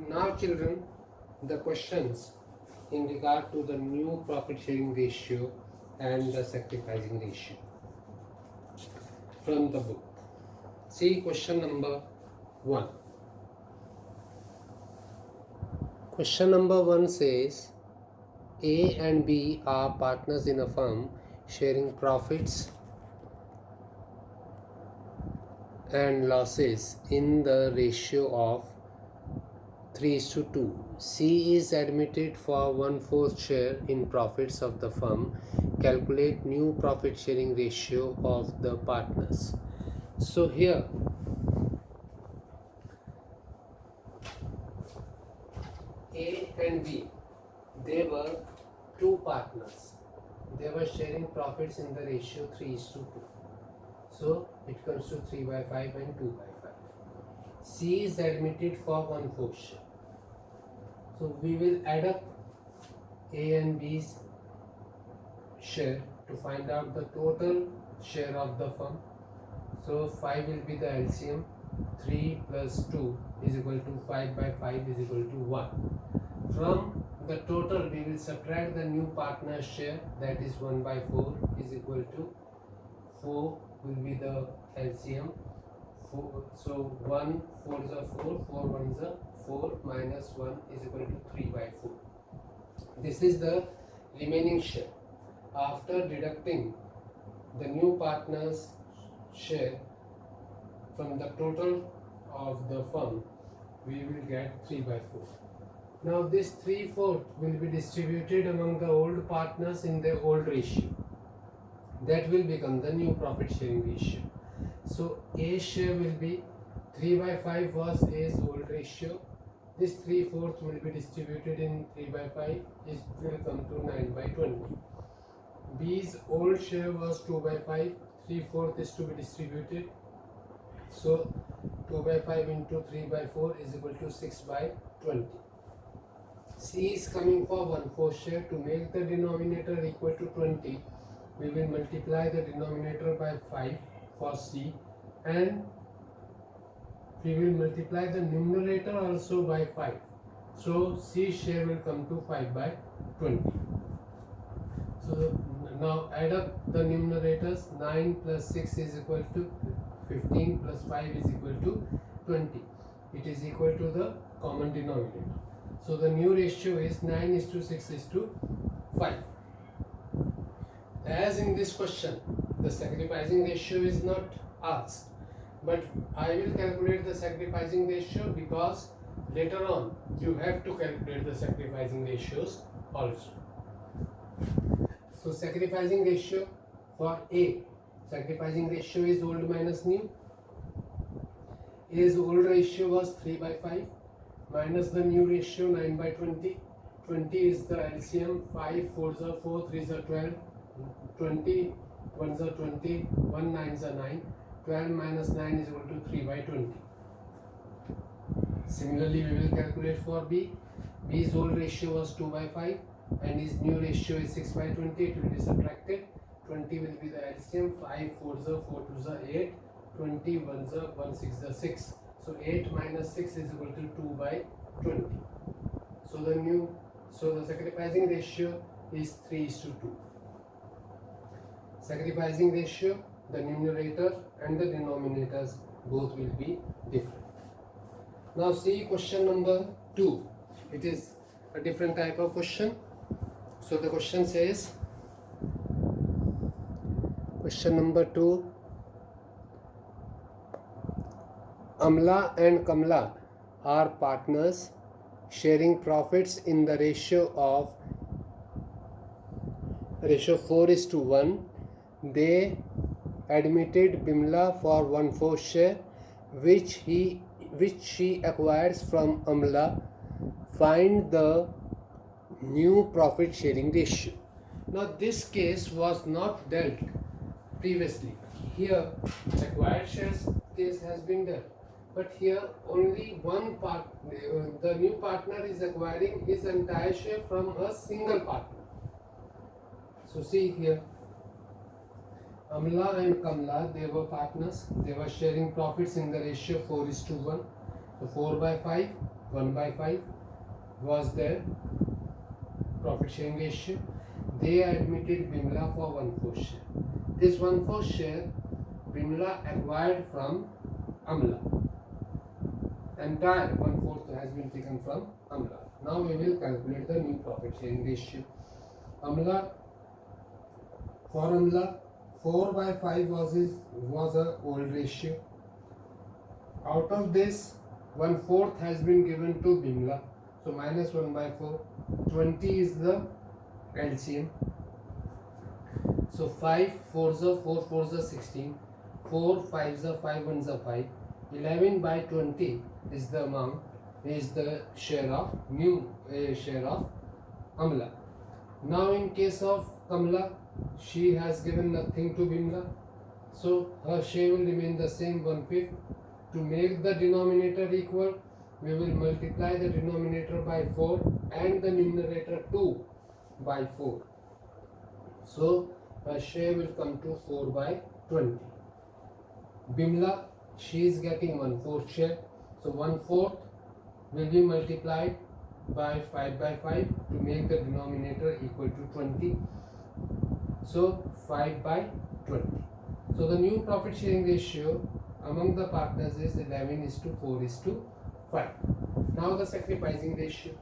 Now children, the questions in regard to the new profit sharing ratio and the sacrificing ratio from the book. See question number 1. Question number 1 says A and B are partners in a firm sharing profits and losses in the ratio of 3:2. C is admitted for 1/4 share in profits of the firm. Calculate new profit sharing ratio of the partners. So here A and B, they were two partners. They were sharing profits in the ratio 3:2. So it comes to 3/5 and 2/5. C is admitted for 1/4 share. So we will add up A and B's share to find out the total share of the firm. So 5 will be the LCM. 3 plus 2 is equal to 5/5 is equal to 1. From the total we will subtract the new partner's share, that is 1/4 is equal to 4 will be the LCM. 4, so 1 4 is a 4, 4 1 is a 4 minus 1 is equal to 3/4. This is the remaining share. After deducting the new partner's share from the total of the firm, we will get 3/4. Now this 3/4 will be distributed among the old partners in their old ratio. That will become the new profit sharing ratio. So A share will be 3/5 was A's old ratio. This 3/4 will be distributed in 3/5. It will come to 9/20. B's old share was 2/5. 3/4 is to be distributed. So 2/5 into 3/4 is equal to 6/20. C is coming for 1/4 share. To make the denominator equal to 20, we will multiply the denominator by 5 for C, and we will multiply the numerator also by 5. So C share will come to 5/20. So now add up the numerators. 9 plus 6 is equal to 15 plus 5 is equal to 20. It is equal to the common denominator. So the new ratio is 9:6:5. As in this question, the sacrificing ratio is not asked, but I will calculate the sacrificing ratio because later on you have to calculate the sacrificing ratios also. So sacrificing ratio for A, sacrificing ratio is old minus new. A's old ratio was 3/5 minus the new ratio 9/20. 20 is the LCM. 5 4s are 4, 3s are 12. 20 1s are 20, 1 9s are 9. 12 minus 9 is equal to 3/20. Similarly, we will calculate for B. B's old ratio was 2/5 and his new ratio is 6/20. It will be subtracted. 20 will be the LCM. 5 4s are 4, 2s are 8. 20 1s are 1, 6 are 6. So 8 minus 6 is equal to 2/20. So the sacrificing ratio is 3:2. Sacrificing ratio, the numerator and the denominators both will be different. Now see question number 2. It is a different type of question. So the question says, question number 2, Amla and Kamla are partners sharing profits in the ratio 4:1. They admitted Bimla for 1/4 share, which she acquires from Amla. Find the new profit sharing ratio. Now this case was not dealt previously. Here acquired shares case has been dealt, but here only one part, the new partner is acquiring his entire share from a single partner. So see here, Amla and Kamla, they were partners. They were sharing profits in the ratio 4:1. So 4 by 5, 1 by 5 was their profit sharing ratio. They admitted Bimla for 1/4 share. This 1/4 share Bimla acquired from Amla. Entire 1/4 has been taken from Amla. Now we will calculate the new profit sharing ratio. Amla, for Amla, 4 by 5 was a old ratio. Out of this, 1/4 has been given to Bimla. So minus 1 by 4. 20 is the LCM. So 5 4s are 4 4s are 16. 4 5s are 5 1s are 5. 11 by 20 is the amount, is the share of new share of Amla. Now in case of Kamla, she has given nothing to Bimla, so her share will remain the same, 1/5. To make the denominator equal, we will multiply the denominator by 4 and the numerator 2 by 4. So her share will come to 4 by 20. Bimla, she is getting 1/4 share, so 1/4 will be multiplied by 5 by 5 to make the denominator equal to 20. So 5 by 20. So the new profit sharing ratio among the partners is 11:4:5. Now the sacrificing ratio.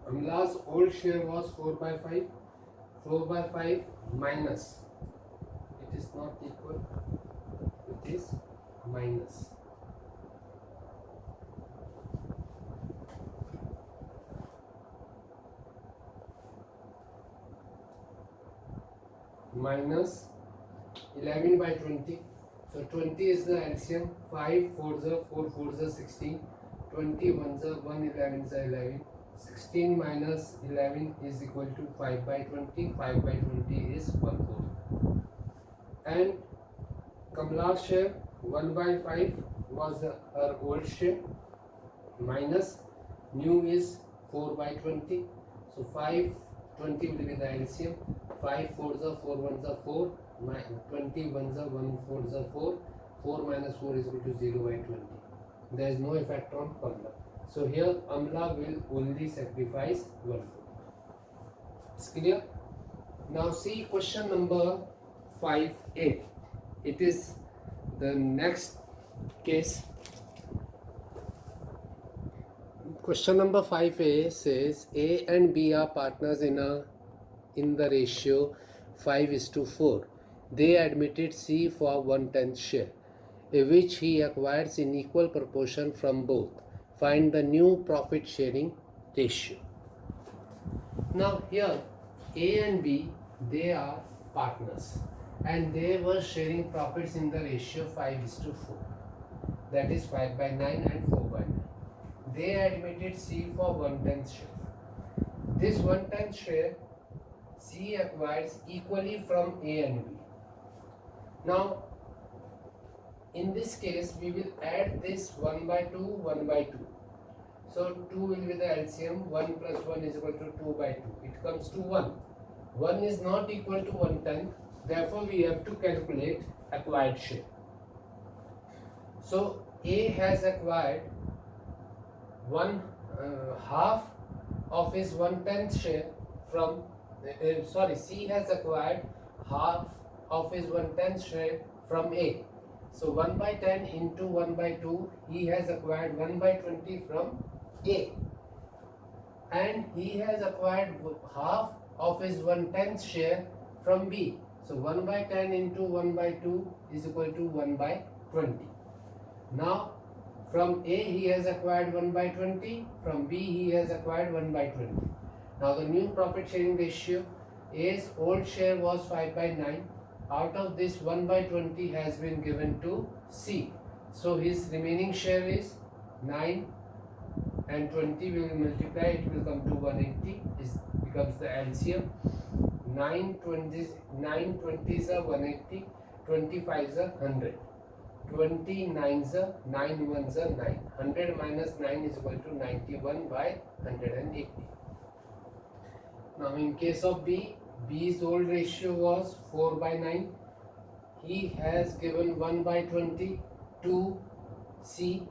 Amla's old share was 4 by 5. 4 by 5 minus, it is not equal, it is minus. Minus 11 by 20. So 20 is the LCM. 5 4s are 4 4s are 16. 20 1s are 1 11s are 11. 16 minus 11 is equal to 5 by 20. 5 by 20 is 1/4. And Kamla's share 1 by 5 was her old share, minus new is 4 by 20. So 5 20 will be the LCM. 5 4s are 4 1s are 4. 20 1s are 1 4s are 4. 4 minus 4 is equal to 0 by 20. There is no effect on Kamla. So here Amla will only sacrifice 1/4. It's clear? Now see question number 5A. It is the next case. Question number 5A says A and B are partners in the ratio 5:4. They admitted C for 1/10 share, which he acquires in equal proportion from both. Find the new profit sharing ratio. Now here A and B, they are partners and they were sharing profits in the ratio 5:4. That is 5 by 9 and 4 by 9. They admitted C for 1/10 share. This 1/10 share C acquires equally from A and B. Now in this case we will add this 1 by 2, 1 by 2. So 2 will be the LCM. 1 plus 1 is equal to 2 by 2. It comes to 1. 1 is not equal to 1/10. Therefore we have to calculate acquired share. So A has acquired half of his 1/10 share from C has acquired half of his 1/10 share from A. So 1 by 10 into 1 by 2, he has acquired 1 by 20 from A. And he has acquired half of his 1/10 share from B. So 1 by 10 into 1 by 2 is equal to 1 by 20. Now from A he has acquired 1 by 20, from B he has acquired 1 by 20. Now the new profit sharing ratio, A's old share was 5 by 9. Out of this 1 by 20 has been given to C. So his remaining share is 9 and 20 will multiply, it will come to 180, is becomes the LCM. 9 20s are 180, 25s are 100. 29s are 9 1s are 9. 100 minus 9 is equal to 91 by 180. Now in case of B, B's old ratio was 4 by 9. He has given 1 by 20 to C.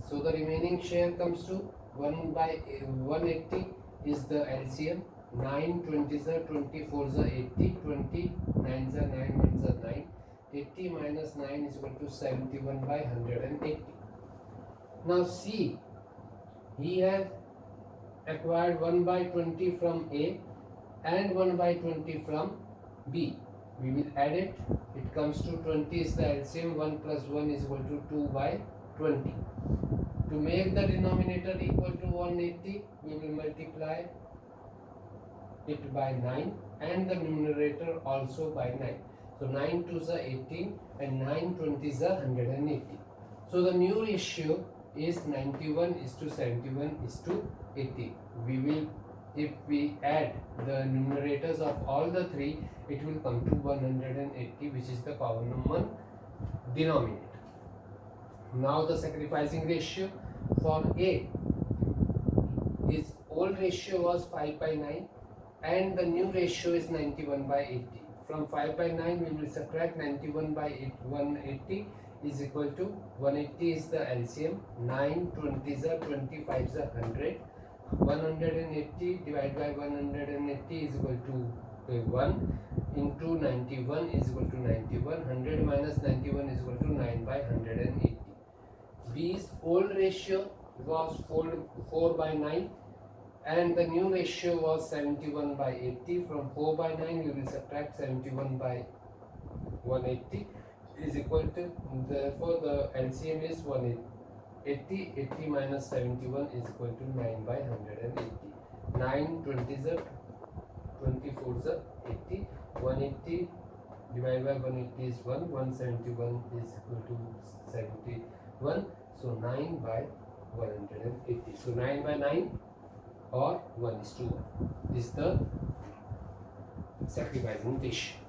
So the remaining share comes to 1 by 180 is the LCM. 9 20s are 24s are 80, 20 9s are 9 1s are 9. 80 minus 9 is equal to 71 by 180. Now see, he has acquired 1 by 20 from A and 1 by 20 from B. We will add it. It comes to 20 is the LCM. 1 plus 1 is equal to 2 by 20. To make the denominator equal to 180, we will multiply it by 9 and the numerator also by 9. So 9 2s are 18 and 9 20s are 180. So the new ratio is 91 is to 71 is to 80. We will, if we add the numerators of all the three, it will come to 180, which is the polynomial denominator. Now the sacrificing ratio for A, his old ratio was 5 by 9 and the new ratio is 91 by 80. From 5 by 9 we will subtract 91 by 180 is equal to 180 is the LCM. 9 20s are 25s are 100. 180 divided by 180 is equal to 1 into 91 is equal to 91. 100 minus 91 is equal to 9 by 180. B's old ratio was 4 by 9 and the new ratio was 71 by 80. From 4 by 9 we will subtract 71 by 180 is equal to, therefore the LCM is 180. 80 minus 71 is equal to 9 by 180. 9 20s are 24s are 80. 180 divided by 180 is 1. 171 is equal to 71. So 9 by 180. So 9 by 9 or 1 is to 1 is the sacrificing ratio.